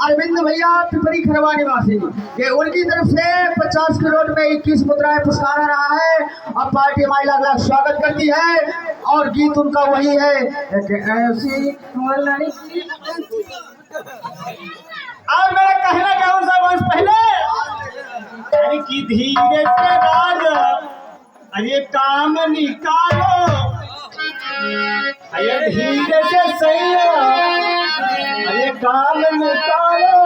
अरविंद भैया पिपरी खरवा निवासी ये उनकी तरफ से 50 करोड़ में 21 मुद्राएं पुरस्कार आ रहा है। अब पार्टी हमारी लाख लाख स्वागत करती है और गीत उनका वही है एक ऐसी और मेरा कहना कौन सा वर्ष पहले कि धीरे से राजा अरे काम निकालो अरे धीरे से सही अरे काम निकालो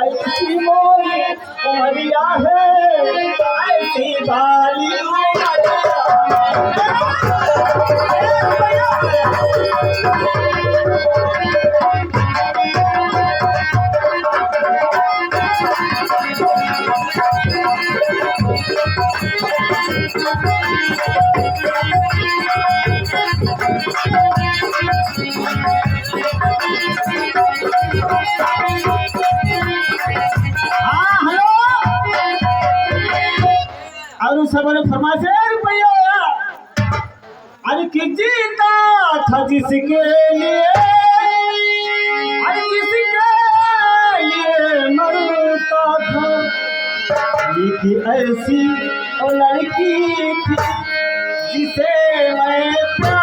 ऐसी मोरी उमरिया है ऐसी बाली और सब ने फरमाइश रुपया अरे कि जीता था जिसके लिए अरे जिसके लिए मरता था एक ऐसी लड़की थी जिसे मैं